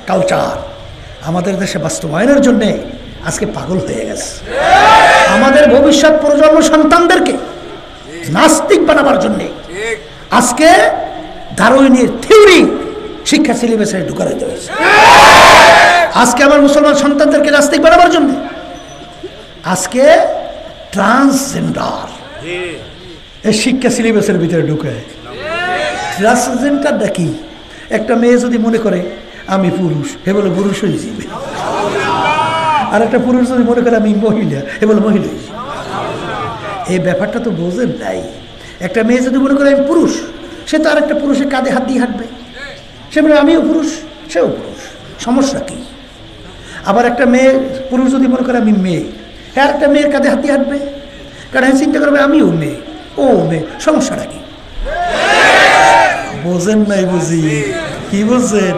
Culture আমাদের দেশে বাস্তবায়নের জন্যে আজকে পাগল হয়ে গেছে। আমাদের ভবিষ্যৎ প্রজন্ম সন্তানদেরকে নাস্তিক বানাবার জন্যে আজকে ডারউইনের থিওরি শিক্ষা সিলেবাসে ঢুকাতে হয়েছে। আজকে আমার মুসলমান সন্তানদেরকে নাস্তিক বানাবার জন্য আজকে ট্রান্সজেন্ডার এই শিক্ষা সিলেবাসের ভিতরে ঢুকায়। ট্রান্সজেন্ডারটা কি? একটা মেয়ে যদি মনে করে আমি পুরুষ, হে বলে পুরুষ হয়ে যাবে। আর একটা পুরুষ যদি মনে করে আমি মহিলা, হে বলে মহিলা হয়ে যাবে। এই ব্যাপারটা তো বোঝেন নাই। একটা মেয়ে যদি মনে করে আমি পুরুষ, সে তো আর একটা পুরুষের কাঁধে হাত দিয়ে হাঁটবে। সে বলে আমিও পুরুষ, সেও পুরুষ, সমস্যা কি? আবার একটা মেয়ে পুরুষ যদি মনে করে আমি মেয়ে, হ্যাঁ একটা মেয়ের কাঁধে হাত দিয়ে হাঁটবে, কারণ চিন্তা করবে আমিও মেয়ে, ও মেয়ে, সমস্যাটা কি? বোঝেন নাই বুঝি? কি বলছেন?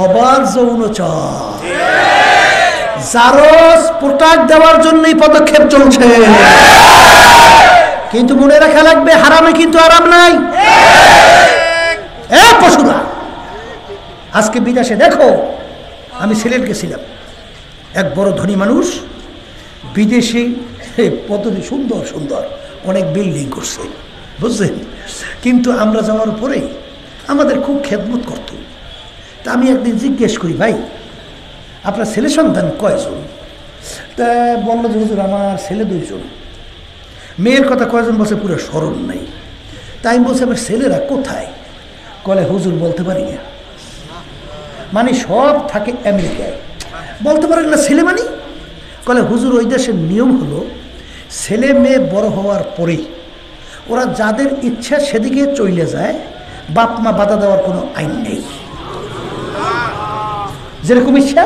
অবাধ যৌনচার, জারজ প্রোটাক্ট দেওয়ার জন্যই পদক্ষেপ চলছে। কিন্তু মনে রাখা লাগবে হারামে কিন্তু আরাম নাই। এ পশুরা, আজকে বিদেশে দেখো, আমি সিলেট গেছিলাম, এক বড় ধনী মানুষ বিদেশি পদ্ধতি সুন্দর সুন্দর অনেক বিল্ডিং করছে, বুঝছেন? কিন্তু আমরা যাওয়ার পরে আমাদের খুব খেদমত করত। তা আমি একদিন জিজ্ঞেস করি, ভাই আপনার ছেলে সন্তান কয়জন? তা বললো যে হুজুর আমার ছেলে 2 জন। মেয়ের কথা কয়জন বলছে পুরো স্মরণ নাই। তাই আমি বলছি আমার ছেলেরা কোথায়? কলে হুজুর বলতে পারি না। মানে সব থাকে আমেরিকায়, বলতে পারেন না ছেলে মানে? কলে হুজুর ওই দেশের নিয়ম হলো ছেলে মেয়ে বড় হওয়ার পরেই ওরা যাদের ইচ্ছা সেদিকে চলে যায়, বাপ মা বাধা দেওয়ার কোনো আইন নেই। যেরকম ইচ্ছা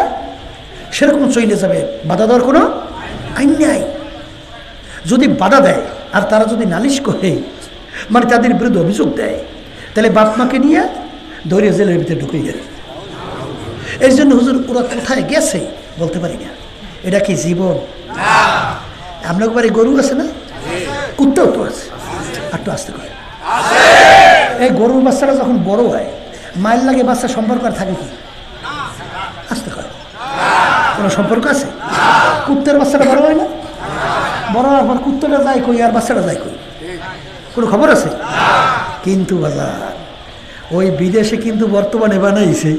সেরকম চলে যাবে, বাধা দেওয়ার কোনো আইন নেই। যদি বাধা দেয় আর তারা যদি নালিশ করে, মানে তাদের বিরুদ্ধে অভিযোগ দেয়, তাহলে বাপ মাকে নিয়ে ধরে জেলের ভিতরে ঢুকিয়ে যাবে। এই জন্য হুজুর ওরা কোথায় গেছে বলতে পারি না। এটা কি জীবন? আপনার বাড়ি গরু আছে না? কুত্তাও তো আছে, একটু আসতে করে। এই গরুর বাচ্চারা যখন বড় হয়, মায়ের লাগে বাচ্চার সম্পর্ক আর থাকে কি? আসতে করে কোনো সম্পর্ক আছে? কুত্তের বাচ্চাটা বড় হয় না? বড় হওয়ার পর কুত্তাটা যায় কই আর বাচ্চাটা যায় কই? কোনো খবর আছে? কিন্তু বাজার ওই বিদেশে কিন্তু বর্তমানে বানাইছে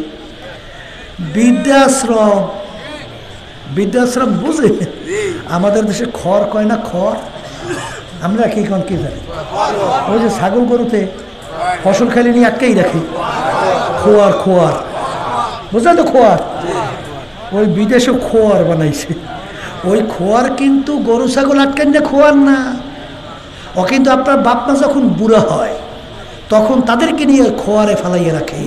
বৃদ্ধাশ্রম। বৃদ্ধাশ্রম বুঝে? আমাদের দেশে খড় কয় না, খড় আমরা কি কোন কি জানি? ওই যে ছাগল গরুতে ফসল খেলে নিয়ে আটকেই রাখে, খোয়ার খোয়ার, বুঝলেন তো? খোয়ার ওই বিদেশে খোয়ার বানাইছে। ওই খোয়ার কিন্তু গরু ছাগল আটকেন না, খোয়ার না। ও কিন্তু আপনার বাপ মা যখন বুড়া হয় তখন তাদেরকে নিয়ে খোয়ারে ফালাইয়ে রাখে।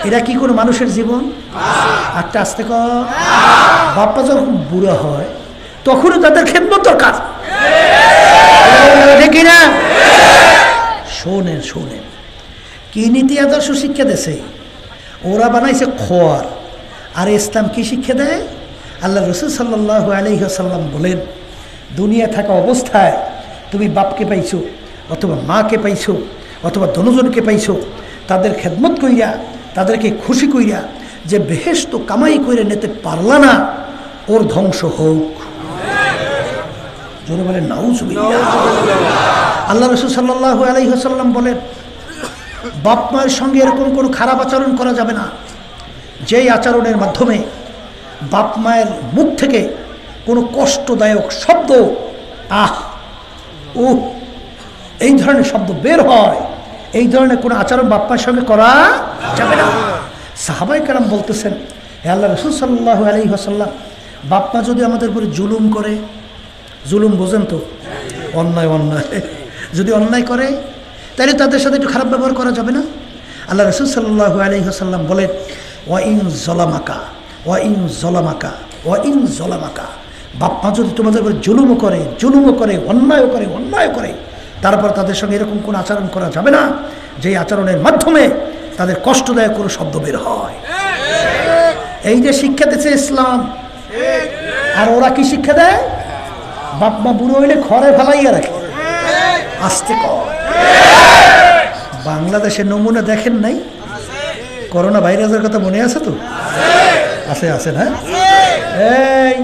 এটা কি কোনো মানুষের জীবন? একটা আসতে কর, বাপ্পা যখন বুড়া হয় তখনও তাদের খেদমত দরকার, ঠিক না? শোনেন শোনেন, কি নীতি আদর্শ শিক্ষা দেশে ওরা বানাইছে খোয়ার, আর ইসলাম কি শিক্ষা দেয়? আল্লাহ রসুল সাল্লাল্লাহু আলাইহি ওয়াসাল্লাম বলেন, দুনিয়া থাকা অবস্থায় তুমি বাপকে পাইছো অথবা মাকে পাইছো অথবা দনজনকে পাইছো, তাদের খেদমত কইরা তাদেরকে খুশি কইরা যে বেহেশত কামাই করে নিতে পারলা না, ওর ধ্বংস হোক। জোরে বলেন নাউজুবিল্লাহ। আল্লাহ রাসূল সাল্লাল্লাহু আলাইহি ওয়াসাল্লাম বলেন, বাপ মায়ের সঙ্গে এরকম কোনো খারাপ আচরণ করা যাবে না যেই আচরণের মাধ্যমে বাপ মায়ের মুখ থেকে কোনো কষ্টদায়ক শব্দ, আহ ও এই ধরনের শব্দ বের হয়, এই ধরনের কোনো আচরণ বাপ মায়ের সঙ্গে করা যাবে না। সাহাবায়ে কেরাম বলতেছেন, হে আল্লাহ রাসূল সাল্লাল্লাহু আলাইহি ওয়াসাল্লাম, বাপ মা যদি আমাদের উপরে জুলুম করে, জুলুম বোঝেন তো? অন্যায়, অন্যায় যদি অন্যায় করে তাহলে তাদের সাথে একটু খারাপ ব্যবহার করা যাবে না? আল্লাহ রাসূল সাল্লাল্লাহু আলাইহি ওয়াসাল্লাম বলেন, ওয়া ইন যালামাকা ওয়া ইন যালামাকা ওয়া ইন যালামাকা, বাপ মা যদি তোমাদের উপরে জুলুমও করে অন্যায় করে, তারপর তাদের সঙ্গে এরকম কোনো আচরণ করা যাবে না যেই আচরণের মাধ্যমে তাদের কষ্টদায়ক কোনো শব্দ বের হয়। এই যে শিক্ষা দিচ্ছে ইসলাম। আর ওরা কি শিক্ষা দেয়? বাপ মা বুড়ো হইলে খড়ে ফেলাইয়া রাখে। আসতে কর। বাংলাদেশের নমুনা দেখেন নাই? করোনা ভাইরাসের কথা মনে আছে তো? আছে আছে না? এই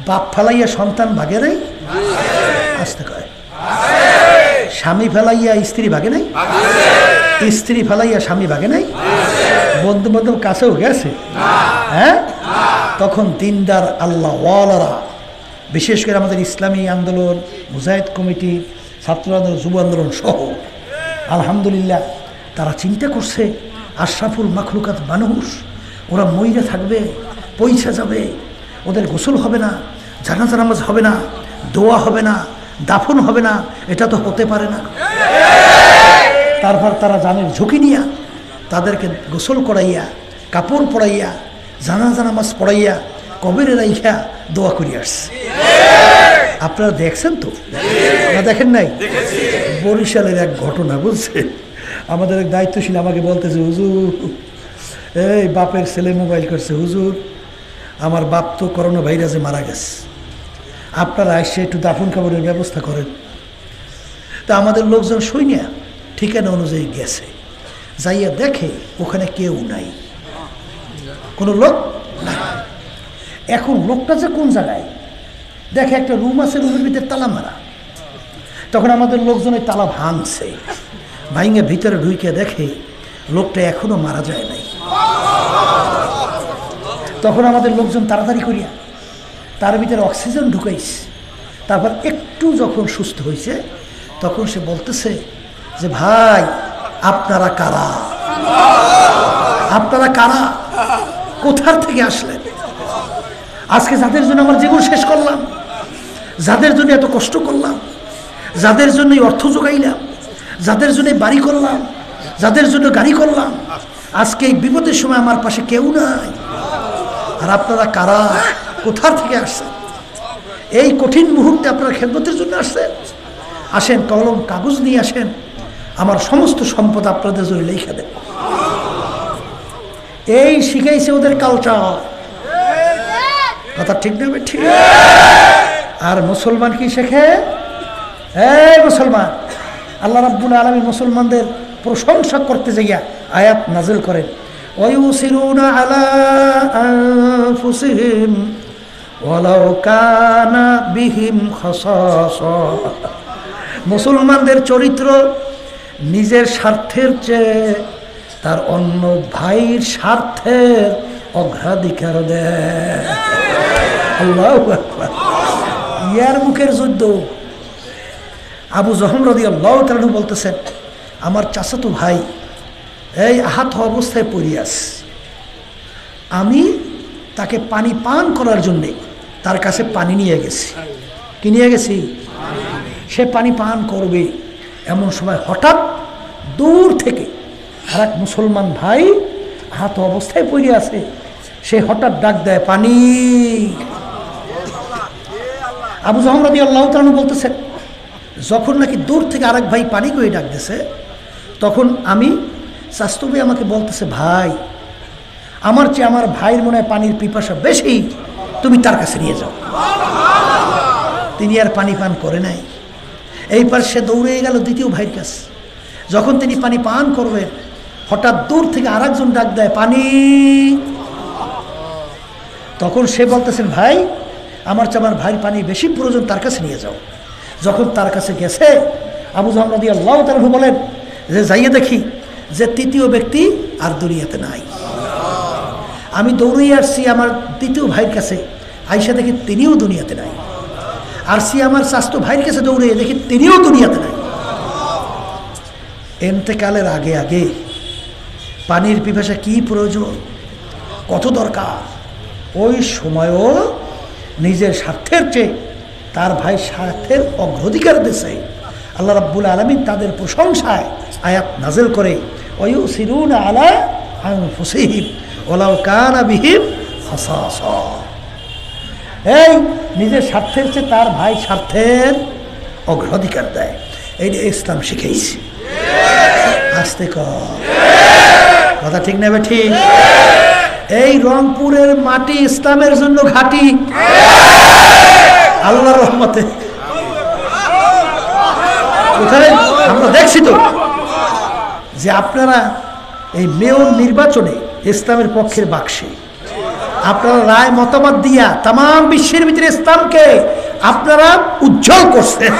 বাপ ফেলাইয়া সন্তান ভাগে নাই, আসতে কয়। স্বামী ফেলাইয়া স্ত্রী ভাগে নাই, স্ত্রী ফেলাইয়া স্বামী ভাগে নাই, বন্ধু বান্ধব কাছেও গেছে। হ্যাঁ, তখন দিনদার আল্লাহ ওয়ালারা, বিশেষ করে আমাদের ইসলামী আন্দোলন, মুজাহিদ কমিটি, ছাত্র আন্দোলন, যুব আন্দোলন সহ, আলহামদুলিল্লাহ তারা চিন্তা করছে আশরাফুল মাখলুকাত মানুষ, ওরা মইরা থাকবে, পয়সা যাবে, ওদের গোসল হবে না, জানাজা নামাজ হবে না, দোয়া হবে না, দাফন হবে না, এটা তো হতে পারে না। তারপর তারা জানের ঝুঁকি নিয়া তাদেরকে গোসল করাইয়া, কাপড় পরাইয়া, জানাজা নামাজ পড়াইয়া, কবরে রাইখা দোয়া করিয়া আসছে। আপনারা দেখছেন তো না দেখেন নাই? বরিশালের এক ঘটনা বুঝছেন, আমাদের এক দায়িত্বশীল আমাকে বলতেছে, হুজুর এই বাপের ছেলে মোবাইল করছে, হুজুর আমার বাপ তো করোনা ভাইরাসে মারা গেছে, আপনারা এসে একটু দাফন কাপড়ের ব্যবস্থা করেন। তা আমাদের লোকজন সৈনিয়া ঠিকানা অনুযায়ী গেছে, যাইয়া দেখে ওখানে কেউ নাই, কোনো লোক নাই। এখন লোকটা যে কোন জায়গায় দেখে একটা রুম আছে, রুমের ভিতরে তালা মারা। তখন আমাদের লোকজন ওই তালা ভাঙছে, ভাঙে ভিতরে ঢুকে দেখে লোকটা এখনো মারা যায় নাই। তখন আমাদের লোকজন তাড়াতাড়ি করিয়া তার ভিতরে অক্সিজেন ঢুকাইছে। তারপর একটু যখন সুস্থ হয়েছে তখন সে বলতেছে যে ভাই আপনারা কারা, আপনারা কারা, কোথার থেকে আসলেন? আজকে যাদের জন্য আমার জীবন শেষ করলাম, যাদের জন্য এত কষ্ট করলাম, যাদের জন্য অর্থ জোগাইলাম, যাদের জন্য বাড়ি করলাম, যাদের জন্য গাড়ি করলাম, আজকে এই বিপদের সময় আমার পাশে কেউ নাই। আর আপনারা কারা, কোথার থেকে আসছেন? এই কঠিন মুহূর্তে আপনারা খেদমতের জন্য আসছেন। আসেন, কলম কাগজ নিয়ে আসেন, আমার সমস্ত সম্পদ আপনাদের জন্য লিখে দেন। এই শিখাইছে ওদের কালচার। কথা ঠিক না? ঠিক। আর মুসলমান কি শেখে? এই মুসলমান, আল্লাহ রাব্বুল আলামিন মুসলমানদের প্রশংসা করতে যাইয়া আয়াত নাজিল করেন, ওয়ায়ুসিরুনা আলা আনফুসিহিম ওয়ালাউ কানা বিহিম খাসাসা। মুসলমানদের চরিত্র নিজের স্বার্থের চেয়ে তার অন্য ভাইয়ের স্বার্থের অগ্রাধিকার দেয়। আল্লাহু আকবার। ইয়ার মুখের যুদ্ধ। আবু জহম রাদিয়াল্লাহু তাআলা বলতেছেন, আমার চাচাতো ভাই এই আহত অবস্থায় পড়ে আছে, আমি তাকে পানি পান করার জন্যে তার কাছে পানি নিয়ে গেছি। কি নিয়ে গেছি? সে পানি পান করবে, এমন সময় হঠাৎ দূর থেকে আর এক মুসলমান ভাই আহত অবস্থায় পড়ে আছে, সে হঠাৎ ডাক দেয়, পানি। আবু জহম রাদিয়াল্লাহু তাআলা বলতেছেন, যখন নাকি দূর থেকে আরেক ভাই পানি করে ডাক দিয়েছে, তখন আমি চাচাতো ভাই আমাকে বলতেছে, ভাই আমার চেয়ে আমার ভাইয়ের মনে হয় পানির পিপাসা বেশি, তুমি তার কাছে নিয়ে যাও। তিনি আর পানি পান করে নাই। এইবার সে দৌড়ে গেল দ্বিতীয় ভাইয়ের কাছে। যখন তিনি পানি পান করবেন, হঠাৎ দূর থেকে আরেকজন ডাক দেয়, পানি। তখন সে বলতেছেন, ভাই আমার চেয়ে আমার ভাইয়ের পানি বেশি প্রয়োজন, তার কাছে নিয়ে যাও। যখন তার কাছে গেছে, আবু জহম রাদিয়াল্লাহু তাআলা বলেন যে যাইয়ে দেখি যে তৃতীয় ব্যক্তি আর দুনিয়াতে নাই। আমি দৌড়ে আসছি আমার তৃতীয় ভাইয়ের কাছে, আইসা দেখি তিনিও দুনিয়াতে নাই। আসছি আমার চাচাতো ভাইয়ের কাছে দৌড়ে, দেখি তিনিও দুনিয়াতে নাই। এন্তেকালের আগে আগে পানির পিপাসা কি প্রয়োজন, কত দরকার, ওই সময়ও নিজের স্বার্থের চেয়ে তার ভাই স্বার্থের অগ্রাধিকার দিয়েছে। আল্লাহ রাব্বুল আলামিন তাদের প্রশংসায় আয়াত নাজিল করে, ওয়ায়ুসিরুনা আলা আনফুসিহিম ওয়ালাউ কানা বিহিম খাসাসা। এই নিজের স্বার্থের চেয়ে তার ভাই স্বার্থের অগ্রাধিকার দেয়। এই ইসলাম শিখাইছে। আস্তে কথা ঠিক না? ঠিক। এই রংপুরের মাটি ইসলামের জন্য ঘাঁটি, আল্লাহর রহমতে। কোথায় আমরা দেখছি তো যে আপনারা এই মেয়র নির্বাচনে ইসলামের পক্ষের বাক্সে আপনারা রায় মতামত দিয়া তাম বিশ্বের ভিতরে ইসলামকে আপনারা উজ্জ্বল করছেন।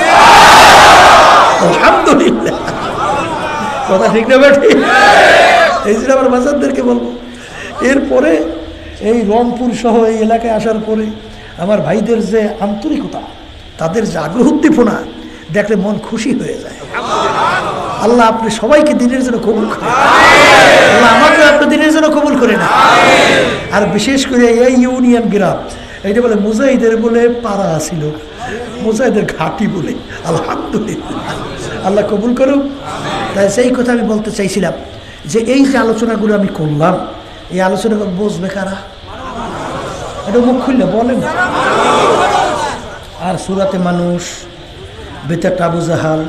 আলহামদুলিল্লাহ, কথা ঠিক না বেঠি? এই যে আমার বাচ্চাদেরকে বলবো, এরপরে এই রংপুর সহ এই এলাকায় আসার পরে আমার ভাইদের যে আন্তরিকতা, তাদের যে আগ্রহ উদ্দীপনা দেখলে মন খুশি হয়ে যায়। আল্লাহ আপনি সবাইকে দিনের জন্য কবুল করেন, আল্লাহ আমাকে আপনি দিনের জন্য কবুল করে না। আর বিশেষ করে এই ইউনিয়ন গ্রাম, এইটা বলে মুজাহিদের বলে পাড়া ছিল, মুজাহিদের ঘাটি বলে। আলহামদুলিল্লাহ, আল্লাহ কবুল করুক। তাই সেই কথা আমি বলতে চাইছিলাম যে এই যে আলোচনাগুলো আমি করলাম, এই আলোচনাগুলো বসবে কারা? এটা মুখ খুললে বলেন। আর সুরাতে মানুষ, বেতারটা আবু জাহাল,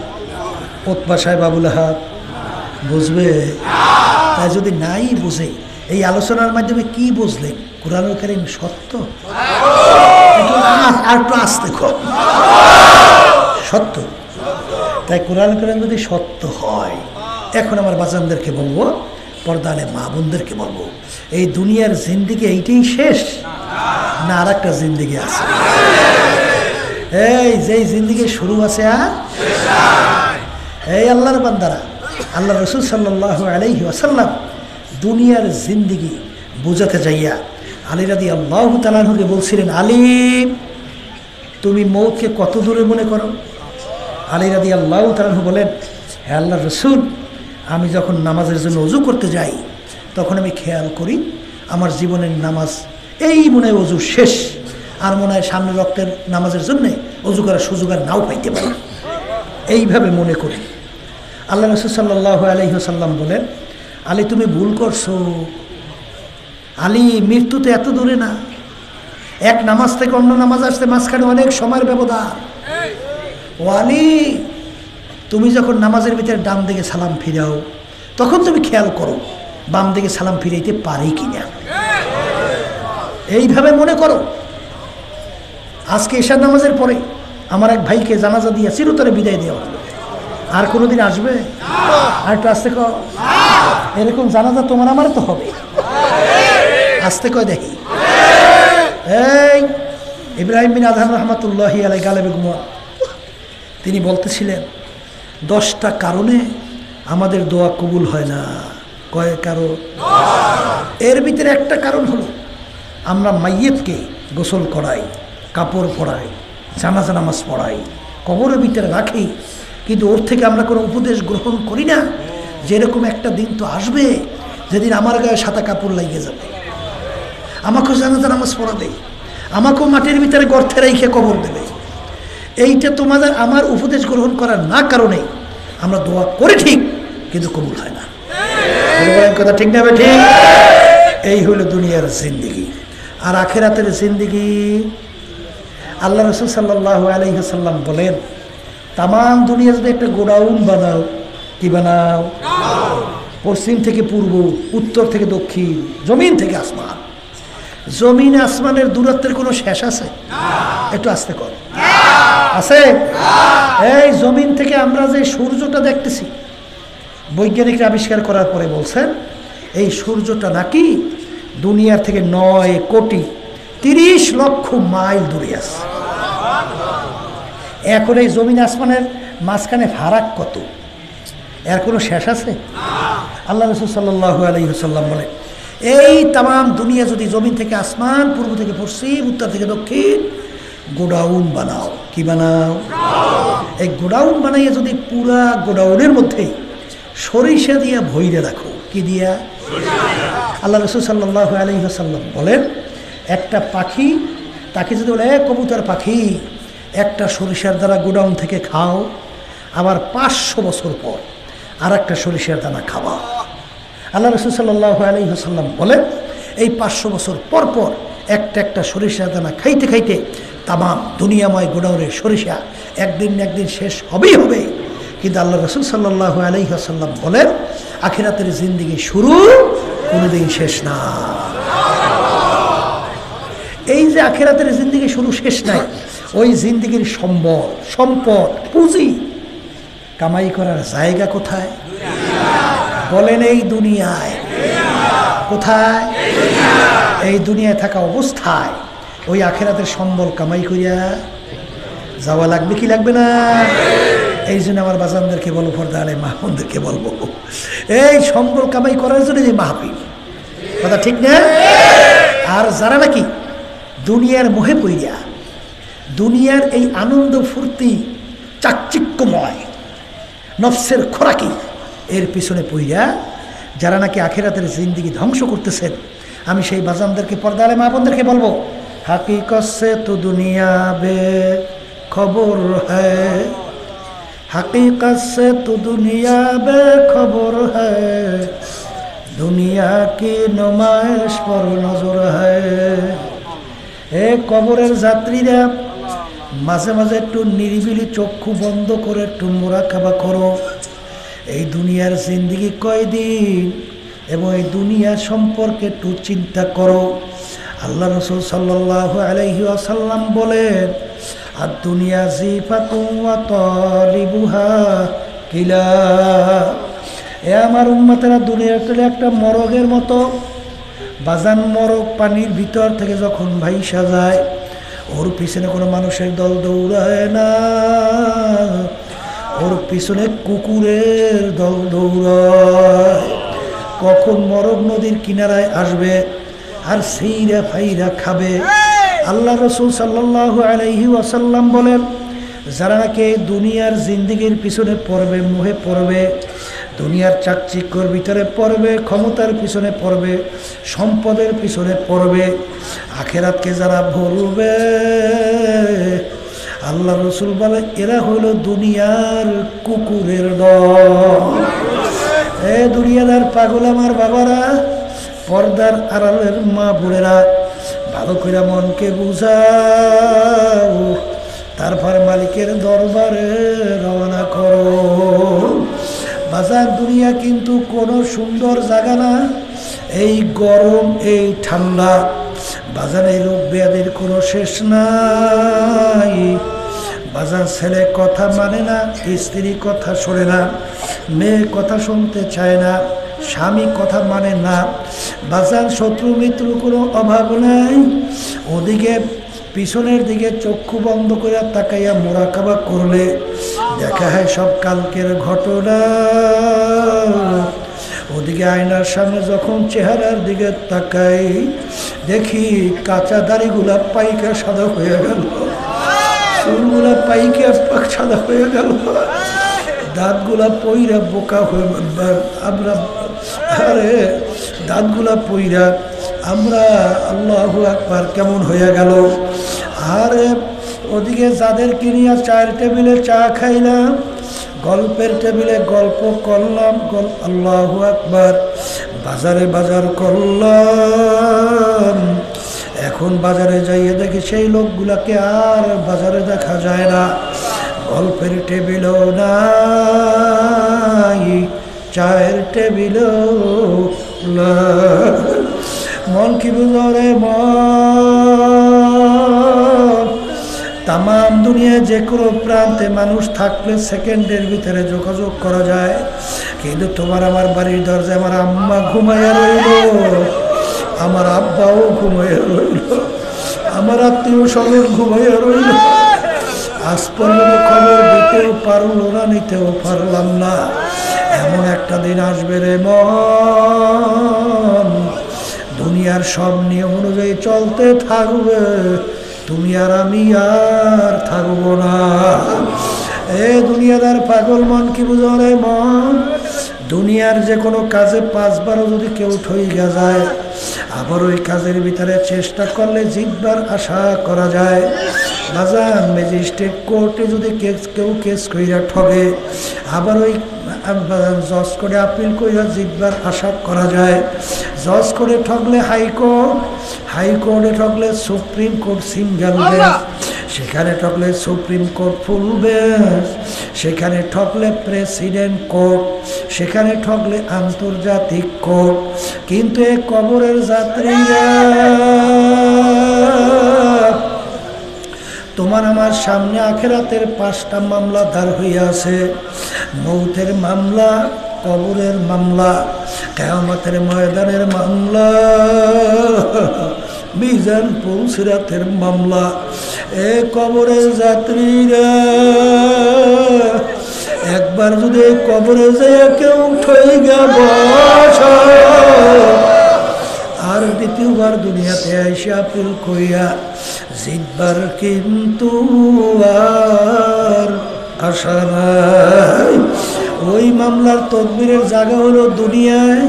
ওতবা সাহেব আবুল আহাব বুঝবে? তাই যদি নাই বুঝে, এই আলোচনার মাধ্যমে কি বুঝলেন? কোরআনুল কারীম সত্য, আর একটু আসতে কর, সত্য। তাই কোরআনুল কারীম যদি সত্য হয়, এখন আমার বাজানদেরকে বলবো, পর্দালে মা বোনদেরকে বলবো, এই দুনিয়ার জিন্দিগি এইটাই শেষ না আর একটা জিন্দিগি আছে? এই যেই জিন্দিগি শুরু আছে আর এই আল্লাহর বান্দারা, আল্লাহ রসুল সাল্লাল্লাহু আলাইহি ওয়াসাল্লাম দুনিয়ার জিন্দিগি বোঝাতে যাইয়া আলী রাদিয়াল্লাহু তাআলা আনহুকে বলছিলেন, আলী তুমি মৌতকে কত দূরে মনে করো? আলী রাদিয়াল্লাহু তাআলা আনহু বলেন, হে আল্লাহর রসুল, আমি যখন নামাজের জন্য ওযু করতে যাই তখন আমি খেয়াল করি আমার জীবনের নামাজ এই মনে হয় ওযু শেষ, আর মনে হয় সামনে রক্তের নামাজের জন্যে ওযু করার সুযোগ আর নাও পাইতে পারি, এইভাবে মনে করি। আল্লাহ রাসূল সাল্লাল্লাহু আলাইহি ওয়াসাল্লাম বলেন, আলী তুমি ভুল করছো, আলী মৃত্যু তো এত দূরে না, এক নামাজ থেকে অন্য নামাজ আসতে মাঝখানে অনেক সময়ের ব্যবধান। ও আলী, তুমি যখন নামাজের ভিতরে ডান দিকে সালাম ফিরাও তখন তুমি খেয়াল করো বাম দিকে সালাম ফিরাইতে পারি কিনা, এইভাবে মনে করো। আজকে ঈশার নামাজের পরে আমার এক ভাইকে জানাজা দিয়ে চিরতরে বিদায় দেওয়া হলো, আর কোনোদিন আসবে? আর একটু আসতে কর, এরকম জানাজা তোমার আমার তো হবে, আসতে কয় দেখি। এই ইব্রাহিম বিন আদহাম রহমাতুল্লাহি আলাইহি গালেবে গুমা, তিনি বলতেছিলেন 10টা কারণে আমাদের দোয়া কবুল হয় না। কয় কারণ? এর ভিতরে একটা কারণ হলো আমরা মাইয়িতকে গোসল করাই, কাপড় পরাই, জানাজা নামাজ পড়াই, কবরের ভিতরে রাখি, কিন্তু ওর থেকে আমরা কোনো উপদেশ গ্রহণ করি না। যেরকম একটা দিন তো আসবে যেদিন আমার গায়ে সাদা কাপড় লাগিয়ে যাবে, আমাকেও জানাজা নামাজ পড়াবে, আমাকেও মাটির ভিতরে গর্তে রেখে কবর দেবে। এইটা তোমাদের আমার উপদেশ গ্রহণ করার না কারণে আমরা দোয়া করি ঠিক, কিন্তু কবুল হয় না। কথা ঠিক না ঠিক? এই হলো দুনিয়ার জিন্দিগি। আর আখিরাতের জিন্দিগি, আল্লাহ রাসূল সাল্লাল্লাহু আলাইহি ওয়াসাল্লাম বলেন, তাম দুনিয়া যদি একটা গোডাউন বানাও, কি বানাও? পশ্চিম থেকে পূর্ব, উত্তর থেকে দক্ষিণ, জমিন থেকে আসমান, জমিন আসমানের দূরত্বের কোনো শেষ আছে? একটু আস্তে কর, আছে? এই জমিন থেকে আমরা যে সূর্যটা দেখতেছি, বৈজ্ঞানিকরা আবিষ্কার করার পরে বলছেন এই সূর্যটা নাকি দুনিয়ার থেকে 9,30,00,000 মাইল দূরে আছে। এখন এই জমিন আসমানের মাঝখানে ফারাক কত? এর কোনো শেষ আছে? আল্লাহ রাসূল সাল্লাল্লাহু আলাইহি ওয়াসাল্লাম বলেন, এই তাম দুনিয়া যদি জমিন থেকে আসমান, পূর্ব থেকে পশ্চিম, উত্তর থেকে দক্ষিণ গোডাউন বানাও, কি বানাও? এই গোডাউন বানাইয়া যদি পুরা গোডাউনের মধ্যে সরিষা দিয়া ভইরে রাখো, কি দিয়া? আল্লাহ রাসূল সাল্লাল্লাহু আলাইহি ওয়াসাল্লাম বলেন, একটা পাখি, তাকে যদি বলে কবুতর পাখি একটা সরিষার দানা গোডাউন থেকে খাও, আবার 500 বছর পর আর একটা সরিষার দানা খাওয়া। আল্লাহ রাসূল সাল্লাল্লাহু আলাইহি ওয়াসাল্লাম বলেন, এই 500 বছর পর পর একটা একটা সরিষার দানা খাইতে খাইতে তাম দুনিয়াময় গোডাউনের সরিষা একদিন না একদিন শেষ হবেই হবে। কিন্তু আল্লাহ রাসূল সাল্লাল্লাহু আলাইহি ওয়াসাল্লাম বলেন, আখিরাতের জিন্দেগি শুরু, কোনোদিন শেষ না। এই যে আখিরাতের জিন্দেগি শুরু শেষ নাই, ওই জিন্দেগির সম্পদ পুঁজি কামাই করার জায়গা কোথায়? বলেন এই দুনিয়ায়। কোথায়? এই দুনিয়ায় থাকা অবস্থায় ওই আখেরাতের সম্বল কামাই করিয়া যাওয়া লাগবে কি লাগবে না? এই জন্য আমার বাজানদেরকে বলবো, পর্দারে মাহমুদদেরকে বলবো, এই সম্বল কামাই করার জন্য যে মাহফিল, কথা ঠিক না? আর যারা নাকি দুনিয়ার মোহে পইরা, দুনিয়ার এই আনন্দ ফুর্তি চাকচিক্যময় নফসের খোরাকি এর পিছনে পইরা যারা নাকি আখেরাতের জিন্দেগি ধ্বংস করতেছেন, আমি সেই বাজানদেরকে, পর্দারে মা বোনদেরকে বলবো, হাকিকত সে তো দুনিয়া বে খবর হ্যায়, হাকিকত সে তো দুনিয়া বে খবর হ্যায়, দুনিয়া কি নুমাইশ পর নজর হ্যায়। এ কবরের যাত্রীরা, মাঝে মাঝে একটু নিরিবিলি চক্ষু বন্ধ করে একটু মুরাকাবা করো। এই দুনিয়ার জিন্দেগি কয়দিন এবং এই দুনিয়া সম্পর্কে একটু চিন্তা করো। আল্লাহ রাসূল সাল্লাল্লাহু আলাইহি ওয়াসাল্লাম বলেন, আর দুনিয়া জিফাতুন ওয়া তালিবুহা কিলা। এ আমার উম্মতেরা, দুনিয়াটা একটা মরগের মতো। বাজান মরগ পানির ভিতর থেকে যখন ভাইসা যায়, ওর পিছনে কোনো মানুষের দল দৌড়ায় না, ওর পিছনে কুকুরের দল দৌড়ায়। কখন মরগ নদীর কিনারায় আসবে আর সেইরা ফাইরা খাবে। আল্লাহ রাসূল সাল্লাল্লাহু আলাইহি ওয়াসাল্লাম বলেন, যারা নাকি দুনিয়ার জিন্দেগির পিছনে পড়বে, মোহে পড়বে, দুনিয়ার চাকচিক্যর ভিতরে পড়বে, ক্ষমতার পিছনে পড়বে, সম্পদের পিছনে পড়বে, আখেরাতকে যারা ভুলবে, আল্লাহ রাসূল বলে এরা হলো দুনিয়ার কুকুরের দল। এ দুনিয়াদার পাগল আমার বাবারা, পর্দার আড়ালের মা বোনেরা, ভালো করে মনকে বুঝাও, তারপর মালিকের দরবারে রওনা করো। বাজার দুনিয়া কিন্তু কোনো সুন্দর জায়গা না। এই গরম, এই ঠান্ডা, বাজার এই রোগ ব্যাধির কোনো শেষ নাই। বাজার ছেলে কথা মানে না, স্ত্রী কথা শোনে না, মেয়ে কথা শুনতে চায় না, স্বামী কথা মানে না। বাজার শত্রু মিত্রর কোনো অভাব নাই। ওদিকে পিছনের দিকে চক্ষু বন্ধ করে তাকাইয়া মোরাকাবা করলে দেখা হয় সব কালকের ঘটনা। ওদিকে আয়নার সামনে যখন চেহারার দিকে তাকাই, দেখি কাঁচা দাড়িগুলা পাইকা সাদা হয়ে গেল, চুলগুলা পাইকা সাদা হয়ে গেল, দাঁতগুলা পইরা বোকা হয়ে, আমরা আরে দাঁতগুলা পইরা আমরা আল্লাহু আকবার কেমন হয়ে গেল। আরে ওদিকে যাদেরকে নিয়ে চায়ের টেবিলে চা খাইলাম, গল্পের টেবিলে গল্প করলাম, আল্লাহু আকবার, বাজারে বাজার করলাম, এখন বাজারে যাইয়ে দেখি সেই লোকগুলাকে আর বাজারে দেখা যায় না, গল্পের টেবিলও নাই, চায়ের টেবিলও নাই। মন কি বুঝরে মন, তাম দুনিয়ায় যে কোনো প্রান্তে মানুষ থাকলে সেকেন্ডের ভিতরে যোগাযোগ করা যায়, কিন্তু তোমার আমার বাড়ির দরজায় আমার আম্মা ঘুমাইয়া রইল, আমার আব্বাও ঘুমাইয়া রইল, আমার আত্মীয় স্বজন ঘুমাইয়া রইল, আজ পর্যন্ত খবর দিতেও পারলো না, নিতেও পারলাম না। এমন একটা দিন আসবে রে মন, দুনিয়ার সব নিয়ম অনুযায়ী চলতে থাকবে, তুমি আর আমি আর থাকবো না। এ দুনিয়াদার পাগল মন কি বুঝো রে মন, দুনিয়ার যে কোনো কাজে 5 বারও যদি কেউ ঠইগা যায়, আবার ওই কাজের ভিতরে চেষ্টা করলে জিতবার আশা করা যায়। বাজার ম্যাজিস্ট্রেট কোর্টে যদি কেউ কেস কইরা ঠগে, আবার ওই জজ করে আপিল কইরা জিতবার আশা করা যায়। জজ করে ঠকলে হাইকোর্ট, হাইকোর্টে ঠকলে সুপ্রিম কোর্ট সিঙ্গেল বেঞ্চ, সেখানে ঠকলে সুপ্রিম কোর্ট ফুল বেঞ্চ, সেখানে ঠকলে প্রেসিডেন্ট কোর্ট, সেখানে ঠকলে আন্তর্জাতিক কোর্ট। কিন্তু এই কবরের যাত্রীরা, তোমার আমার সামনে আখেরাতের 5টা মামলা দাঁড় হইয়া আছে। মৌতের মামলা, কবরের মামলা, কিয়ামতের ময়দানের মামলা, মিজান পুলসিরাতের মামলা। এ কবরের যাত্রীরা, একবার যদি কবরে যেয়ে কেউ ঠই গেব আর দ্বিতীয়বার দুনিয়াতে আইসা আপিল কইয়া জিতবার কিন্তু আর আশা নাই। ওই মামলার তদবিরের জায়গা হলো দুনিয়ায়।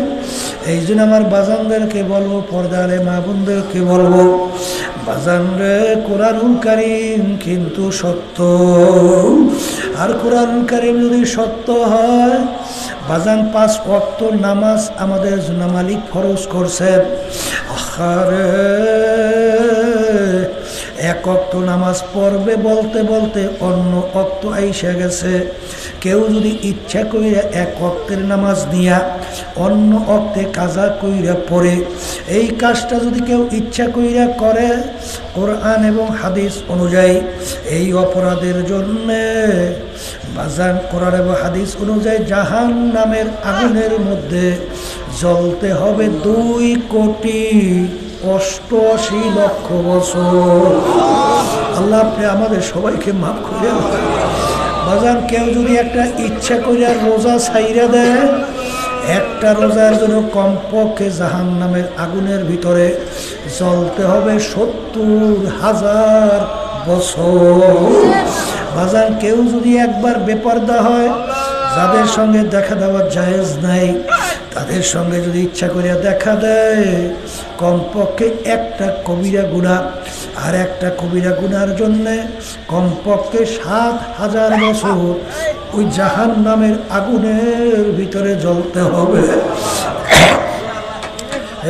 এই জন্য আমার বাজানদেরকে বলবো, পর্দারে মা বোনদেরকে বলবো, বাজান রে কোরআনুল কারীম কিন্তু সত্য। আর কোরআনুল কারীম যদি সত্য হয়, বাজান 5 ওয়াক্ত নামাজ আমাদের জন্য মালিক ফরজ করছেন। আরে 1 ওয়াক্ত নামাজ পড়বে বলতে বলতে অন্য ওয়াক্ত আইসা গেছে। কেউ যদি ইচ্ছা কইরা 1 ওয়াক্তের নামাজ নিয়া অন্য ওয়াক্তে কাজা কইরা পড়ে, এই কাজটা যদি কেউ ইচ্ছা কইরা করে কোরআন এবং হাদিস অনুযায়ী, এই অপরাধের জন্যে বাজান কোরআন এবং হাদিস অনুযায়ী জাহান্নামের আগুনের মধ্যে জ্বলতে হবে 2,88,00,000 বছর। আল্লাহ আপনি আমাদের সবাইকে মাফ করে। বাজান কেউ যদি একটা ইচ্ছা করে রোজা ছাইরা দেয়, একটা রোজার জন্য কমপক্ষে জাহান্নামের আগুনের ভিতরে জ্বলতে হবে 70,000 বছর। বাজান কেউ যদি একবার বেপরদা হয়, যাদের সঙ্গে দেখা দেওয়ার জায়েজ নাই, তাদের সঙ্গে যদি ইচ্ছা করে দেখা দেয়, কমপক্ষে একটা কবিরা গুনাহ, আর একটা কবিরা গুনার জন্যে কমপক্ষে 7,000 বছর ওই জাহান্নামের আগুনের ভিতরে জ্বলতে হবে।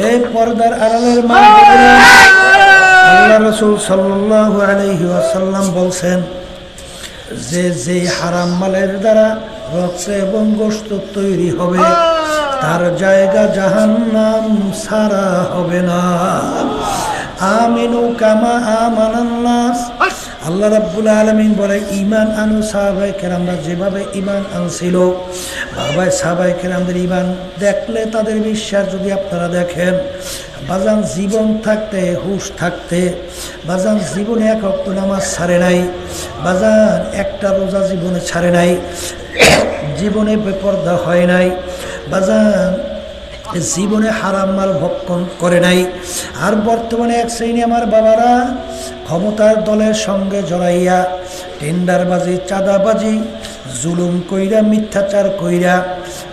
এই পর্দার আড়ালের মা, আল্লাহ রাসূল সাল্লাল্লাহু আলাইহি ওয়াসাল্লাম বলছেন যে হারাম মালের দ্বারা রক্ত এবং গোশত তৈরি হবে, তার জায়গা জাহান্নাম ছাড়া হবে না। আমিনু কামা আমানান নাস। আল্লাহ রাব্বুল আলামিন বলে, ঈমান আনু সাহাবায়ে কেরামরা যেভাবে ঈমান আনছিল, বাবা সাহাবায়ে কেরামদের ঈমান দেখলে তাদের বিশ্বাস যদি আপনারা দেখেন, বাজান জীবন থাকতে হুঁশ থাকতে বাজান জীবনে 1 ওয়াক্ত নামাজ ছাড়ে নাই, বাজান একটা রোজা জীবনে ছাড়ে নাই, জীবনে বেপরদা হয় নাই, বাজান জীবনে হারাম মাল ভক্ষণ করে নাই। আর বর্তমানে এক শ্রেণী আমার বাবারা ক্ষমতার দলের সঙ্গে জড়াইয়া টেন্ডারবাজি, চাঁদাবাজি, জুলুম কইরা, মিথ্যাচার কইরা,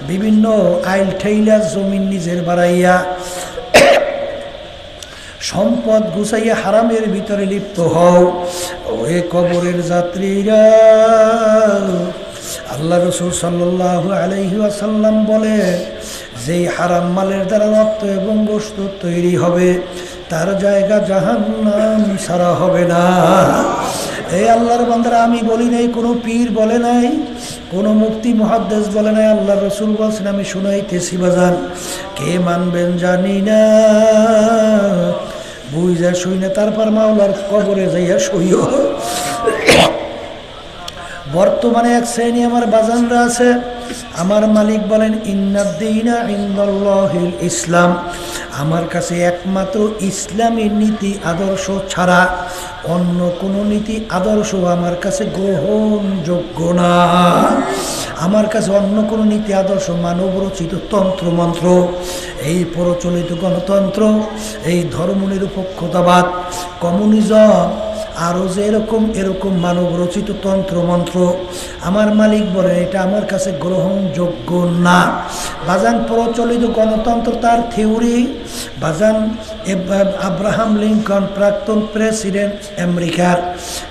বিভিন্ন আইল ঠেইলা জমিন নিজের বাড়াইয়া সম্পদ গুছাইয়া হারামের ভিতরে লিপ্ত হও। ওরে কবরের যাত্রীরা, আল্লাহ রাসূল সাল্লাল্লাহু আলাইহি ওয়াসাল্লাম বলে, যেই হারাম মালের দ্বারা রক্ত এবং গোশত তৈরি হবে, তার জায়গা জাহান্নাম ছাড়া হবে না। এই আল্লাহর বান্দারা, আমি বলি নাই, কোনো পীর বলে নাই, কোনো মুফতি মুহাদ্দিস বলে নাই, আল্লাহ রাসূল বলছেন, আমি শুনাইতেছি বাজান। কে মানবেন জানি না, বুঝা শুই না, তারপর মাওলার কবরে যাইয়া শুইও। বর্তমানে এক শ্রেণী আমার বাজানরা আছে, আমার মালিক বলেন, ইন্নাদ-দীনা ইনদাল্লাহিল ইসলাম, আমার কাছে একমাত্র ইসলামী নীতি আদর্শ ছাড়া অন্য কোনো নীতি আদর্শ আমার কাছে গ্রহণযোগ্য না। আমার কাছে অন্য কোনো নীতি আদর্শ মানবরচিত তন্ত্রমন্ত্র, এই প্রচলিত গণতন্ত্র, এই ধর্মনিরপেক্ষতাবাদ, কমিউনিজম, আরও যে এরকম মানব রচিত তন্ত্রমন্ত্র, আমার মালিক বলেন এটা আমার কাছে গ্রহণযোগ্য না। বাজান প্রচলিত গণতন্ত্র তার থিওরি, বাজান আব্রাহাম লিঙ্কন, প্রাক্তন প্রেসিডেন্ট আমেরিকার,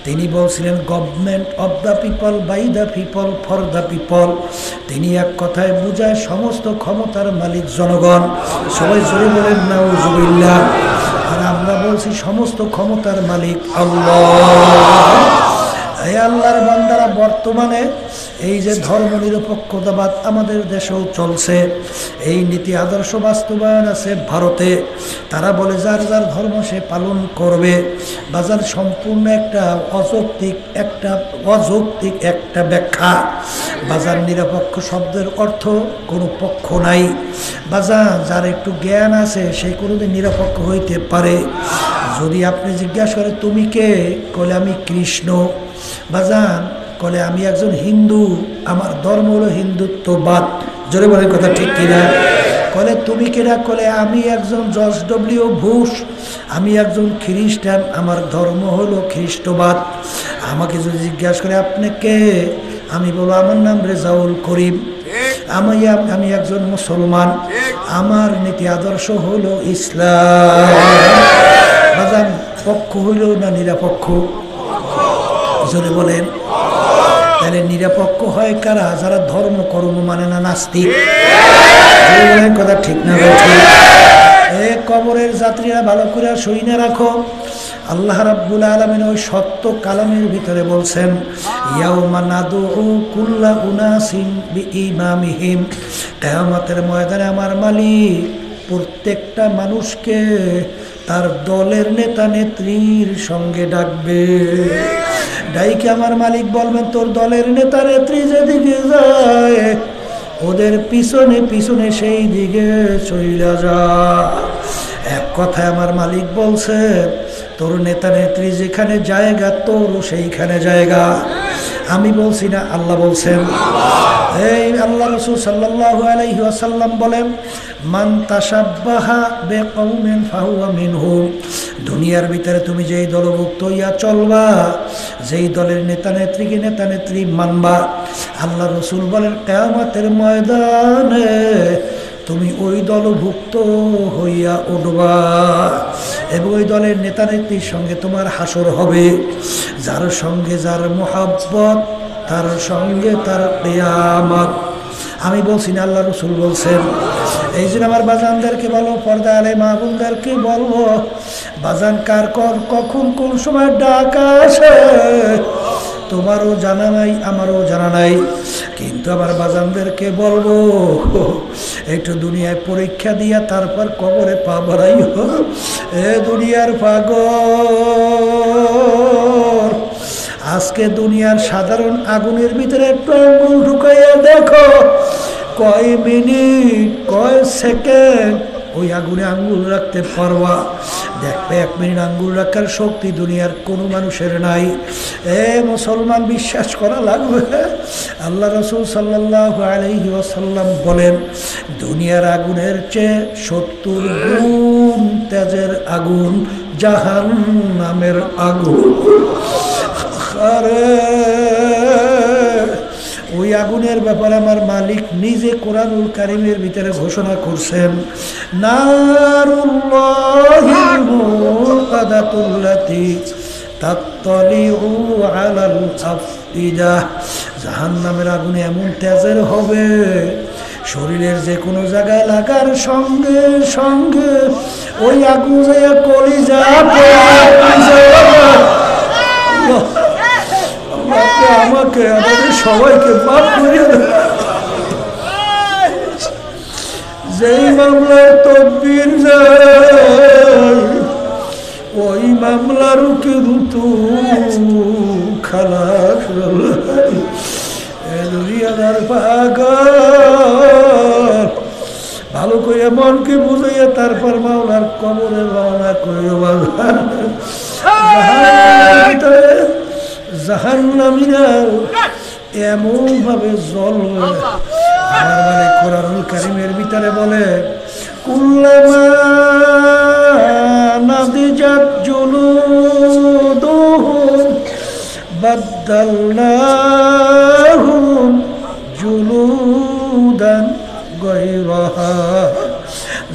তিনি বলছিলেন government of the people, by the people, for the people. তিনি এক কথায় বুঝায় সমস্ত ক্ষমতার মালিক জনগণ। সবাই জোরে বলেন নাউজুবিল্লাহ। আর আমরা বলছি সমস্ত ক্ষমতার মালিক আল্লাহ। এই আল্লাহর বান্দারা, বর্তমানে এই যে ধর্ম নিরপেক্ষতাবাদ আমাদের দেশেও চলছে, এই নীতি আদর্শ বাস্তবায়ন আছে ভারতে। তারা বলে যার যার ধর্ম সে পালন করবে। বাজার সম্পূর্ণ একটা অযৌক্তিক একটা ব্যাখ্যা। বাজার নিরপেক্ষ শব্দের অর্থ কোনো পক্ষ নাই। বাজার যার একটু জ্ঞান আছে সে কোনোদিন নিরপেক্ষ হইতে পারে। যদি আপনি জিজ্ঞাসা করেন তুমি কে, কলে আমি কৃষ্ণ। বাজান কলে আমি একজন হিন্দু, আমার ধর্ম হলো হিন্দুত্ববাদ। জোরে বলে কথা ঠিক কিনা? কলে তুমি কেনা, কলে আমি একজন জর্জ ডব্লিউ বুশ, আমি একজন খ্রিস্টান, আমার ধর্ম হলো খ্রিস্টবাদ। আমাকে যদি জিজ্ঞাসা করে আপনি কে, আমি বলবো আমার নাম রেজাউল করিম, আমি একজন মুসলমান, আমার নীতি আদর্শ হলো ইসলাম। বাজান পক্ষ হইল না নিরপেক্ষ? জোরে বলেন। তাহলে নিরপেক্ষ হয় কারা? যারা ধর্ম কর্ম মানে না, নাস্তিক। কথা ঠিক না? কবরের যাত্রীরা ভালো করে শুনে রাখো, আল্লাহ রাব্বুল আলামিন ওই সত্য কালামের ভিতরে বলছেন, ইয়াউমা নাদউ কুল্লা উনাসিন বিইমামিহিম, কিয়ামতের ময়দানে আমার মালিক প্রত্যেকটা মানুষকে তার দলের নেতা নেত্রীর সঙ্গে ডাকবে। ডাইকে আমার মালিক বলবেন, তোর দলের নেতা নেত্রী যেদিকে যায় ওদের পিছনে পিছনে সেই দিকে চইলা যা। এক কথায় আমার মালিক বলছে, তোর নেতা নেত্রী যেখানে জায়গা তোর সেইখানে জায়গা। আমি বলছি না, আল্লাহ বলছেন। এই আল্লাহ রাসূল সাল্লাল্লাহু আলাইহি ওয়াসাল্লাম বলেন, মান তাশাব্বাহা বিকওমিন ফাহুয়া মিনহুম। দুনিয়ার ভিতরে তুমি যেই দলভুক্ত হইয়া চলবা, যেই দলের নেতা নেত্রীকে নেতা নেত্রী মানবা, আল্লাহ রাসূল বলেন কিয়ামতের ময়দানে তুমি ওই দলভুক্ত হইয়া উঠবা এবং ওই দলের নেতা নেত্রীর সঙ্গে তোমার হাসর হবে। যার সঙ্গে যার মোহাব্বত তার সঙ্গে তার কিয়ামত। আমি বলছি না, আল্লাহ রাসূল বলছেন। এই জন্য আমার বাজানদেরকে বলো, পর্দা আলে মা বোনদেরকে বলবো, বাজান কার কখন কোন সময় ডাক আসে তোমারও জানা নাই, আমারও জানা নাই। কিন্তু আমার বাজানদেরকে বলবো, একটু দুনিয়ায় পরীক্ষা দিয়া তারপর কবরে পা বাড়াইও। এ দুনিয়ার পাগল, আজকে দুনিয়ার সাধারণ আগুনের ভিতরে একটু আঙ্গুল ঢুকাইয়া দেখো, কয় মিনিট কয় সেকেন্ড ওই আগুনে আঙ্গুল রাখতে পারবা। দেখবে 1 মিনিট আঙ্গুল রাখার শক্তি দুনিয়ার কোনো মানুষের নাই। এ মুসলমান, বিশ্বাস করা লাগবে। আল্লাহ রাসূল সাল্লাল্লাহু আলাইহি ওয়াসাল্লাম বলেন, দুনিয়ার আগুনের চেয়ে 70 গুণ তেজের আগুন জাহান্নামের আগুন। আরে ওই আগুনের ব্যাপারে আমার মালিক নিজে কোরআনুল কারীমের ভিতরে ঘোষণা করছেন, নারুল্লাহিল মুকাদাতুল্লাতী তাত্তালিউ আলাল আফইদা। জাহান্নামের আগুন এমন তেজের হবে, শরীরের যে কোনো জায়গায় লাগার সঙ্গে সঙ্গে ওই আগুন যায় কলিজা। আমাকে আমাদের সবাইকে মাফ করিয়ে দেন। যেই মামলায় তদবির যায় ওই মামলারও কিন্তু খালাস। ভালো করে মনকে বুঝাইয়া তারপর মাওলার কবরে রওনা করে। জাহান্নামীরা এমন ভাবে জ্বলবে, আমার মানে কোরআনুল কারীমের ভিতরে বলে, কুল্লামা নাদিজাত জুলুদুহুম বাদদালনাহুম জুলুদান গায়রাহা।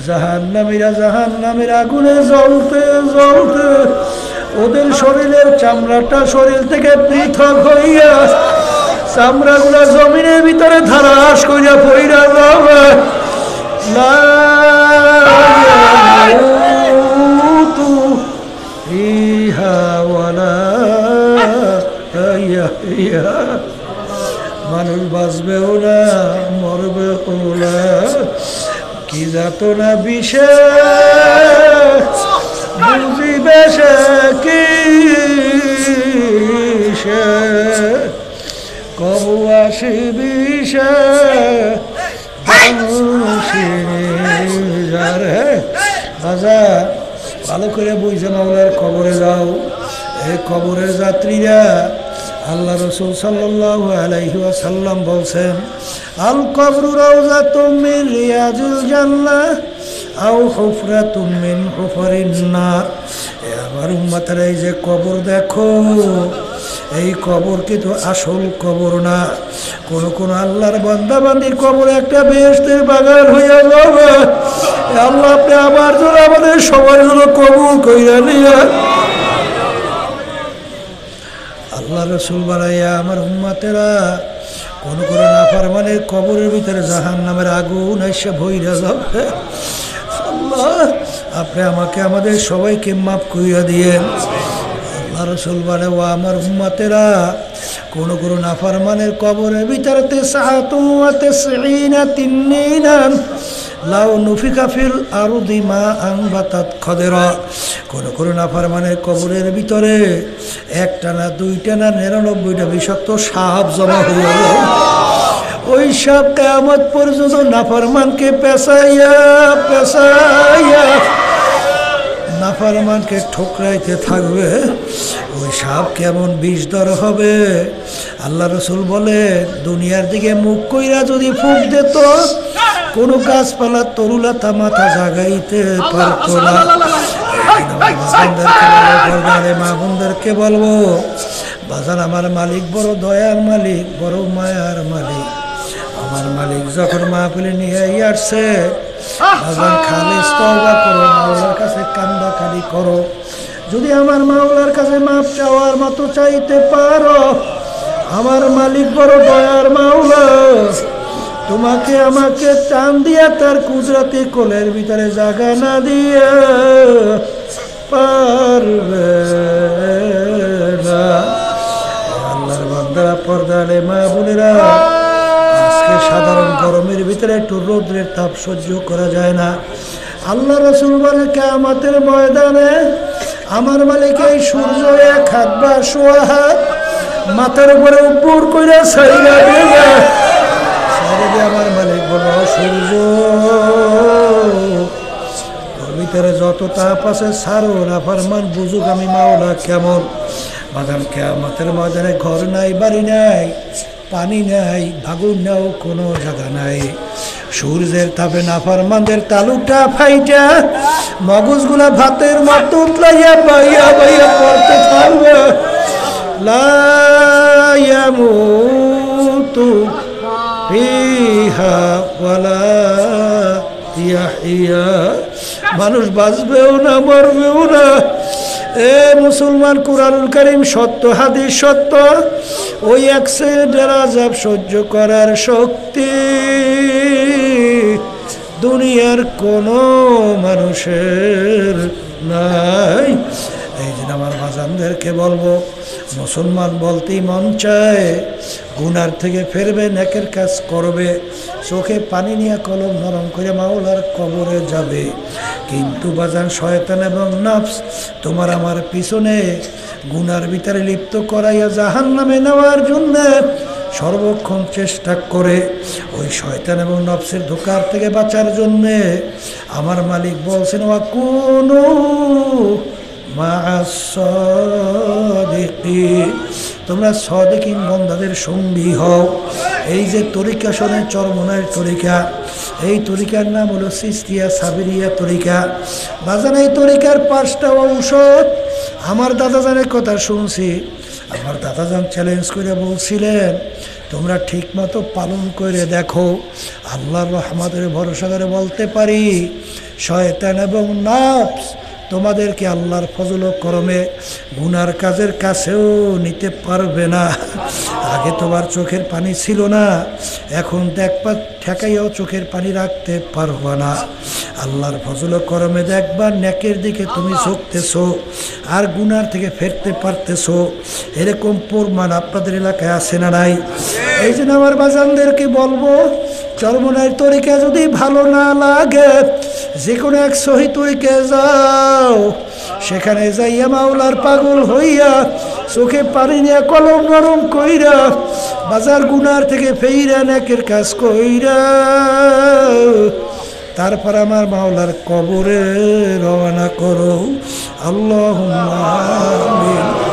জাহান্নামীরা জাহান্নামের আগুনে জ্বলতে জ্বলতে ওদের শরীরের চামড়াটা শরীর থেকে পৃথক হইয়া চামড়াগুলা জমিনের ভিতরে ধারাস কইরা পইরা যাবে। মানুষ না বিষে বুঝিবে সে কি সে কবু আসিবি সে বাজার ভালো করে বুঝে মাওলার কবরে যাও। এই কবরের যাত্রীরা আল্লাহ রাসূল সাল্লাল্লাহু আলাইহি ওয়াসাল্লাম বলছেন, আল কবরু রাউযাতুম মিন রিয়াজিল জান্নাহ আও হুফরাতুম মিন হুফারিন নার। আমার উম্মতেরা, এই যে কবর দেখো, এই কবর কিন্তু আসল কবর না। কোন আল্লাহর বান্দা বান্দির কবর একটা বেহেশতের বাগান হইয়া যাবে। আল্লাহ আপনি আমার জন্য, আমাদের সবার জন্য কবুল কইরা নিয়া। আল্লাহ রাসূল বাড়াইয়া আমার উম্মতেরা, কোন নাফরমানের কবরের ভিতরে জাহান্নামের আগুন এসে ভইরা যাবে। আল্লাহ আপনি আমাকে, আমাদের সবাইকে মাফ কইরা দিয়েন। আল্লাহ রাসূল বলে, ও আমার উম্মতেরা, কোন নাফরমানের কবরের ভিতরে 99 তিন্নিনান লাউ নুফিকা ফিল আরদি মা আনবাতাত খদেরা। কোন নাফরমানের কবরের ভিতরে একটা না, দুইটা না, 99টা বিষাক্ত সাপ জমা হয়ে গেল। ওই সাপ কিয়ামত পর্যন্ত নাফরমানকে পেঁচাইয়া নাফরমানকে ঠোকরাইতে থাকবে। ওই সাপ কেমন বিষধর হবে। আল্লাহ রাসূল বলে, দুনিয়ার দিকে মুখ কইরা যদি ফুঁক দিত, কোনো গাছপালা তরুলতা মাথা জাগাইতে পারত না। মা বোনদেরকে বলবো, বাজান আমার মালিক বড় দয়ার মালিক, বড় মায়ার মালিক। আমার মালিক যখন মাহফিলে নিয়ে আসছে, বাজান খালিস তওবা করো, মাওলার কাছে কান্দাকাটি করো। যদি আমার মাওলার কাছে মাপ চাওয়ার মতো চাইতে পারো, আমার মালিক বড় দয়ার মাওলা তোমাকে আমাকে টান দিয়া তার কুদরতি কোলের ভিতরে জায়গা না দিয়ে পারবে না। আল্লাহর বান্দারা, পর্দারে মা বোনেরা, আজকে সাধারণ গরমের ভিতরে একটু রৌদ্রের তাপ সহ্য করা যায় না। আল্লাহ রাসূল বলে, কিয়ামতের ময়দানে আমার মালিক এই সূর্য 1 হাত বা 1.5 হাত মাথার উপরে উপর কইরা ছাইরা দিবে। আমার মালিক বলো, সূর্য ওর ভিতরে যত তাপ আছে ছাড়ো, নাফরমান বুঝুক আমি মাওলা কেমন। বাগান কিয়ামতের ময়দানে ঘর নাই, বাড়ি নাই, পানি নাই, ভাগুন নাও, কোনো জায়গা নাই। সূর্যের তাপে নাফরমানদের তালুটা ফাইটা মগজগুলা ভাতের মতো উতলাইয়া বাইয়া বাইয়া পড়তে থাকবে। লা ইয়ামুতু ফিহা ওয়ালা ইয়াহিয়া। মানুষ বাঁচবেও না, মরবেও না। এ মুসলমান, কুরআনুল কারীম সত্য, হাদিস সত্য। ওই এক সেকেন্ডের আযাব সহ্য করার শক্তি দুনিয়ার কোনো মানুষের নাই। এই জন্য আমার বাজানদেরকে বলবো, মুসলমান বলতেই মন চায় গুনার থেকে ফেরবে, নেকের কাজ করবে, চোখে পানি নিয়ে কলম নরম করে মাওলার কবরে যাবে। কিন্তু বাজান, শয়তান এবং নফস তোমার আমার পিছনে গুনার ভিতরে লিপ্ত করাইয়া জাহান্নামে নেওয়ার জন্য সর্বক্ষণ চেষ্টা করে। ওই শয়তান এবং নফসের ধোঁকার থেকে বাঁচার জন্যে আমার মালিক বলছেন, ওয়াকুনু মা'আস সাদিকিন, তোমরা সাদিকিন বান্দাদের সঙ্গী হও। এই যে তরিকা শোনে, চরমনায়ের তরিকা, এই তরিকার নাম হলো চিশতিয়া সাবিরিয়া তরিকা। বাজান, এই তরিকার 5টা ঔষধ আমার দাদাজানের কথা শুনছি। আমার দাদাজান চ্যালেঞ্জ করে বলছিলেন, তোমরা ঠিক মতো পালন করে দেখো, আল্লাহর রহমতের ভরসা করে বলতে পারি, শয়তান এবং নফস তোমাদেরকে আল্লাহর ফজল ও করমে গুনার কাজের কাছেও নিতে পারবে না। আগে তোমার চোখের পানি ছিল না, এখন দেখবা ঠেকাইয়াও চোখের পানি রাখতে পারবা না। আল্লাহর ফজল ও করমে দেখবা নেকের দিকে তুমি ঝুঁকতেছো আর গুনার থেকে ফেরতে পারতেছো। এরকম প্রমাণ আপনাদের এলাকায় আছে না নাই? এই জন্য আমার বাজানদেরকে বলবো, চরমনায়ের তরিকা যদি ভালো না লাগে যে কোনো এক সহি তরিকে যাও, সেখানে যাইয়া মাওলার পাগল হইয়া চোখে পানি নিয়ে কলম নরম কইরা বাজার গুনার থেকে ফেইরা নেকের কাজ কইরা তারপর আমার মাওলার কবরে রওনা করো। আল্লাহুম্মা আমিন।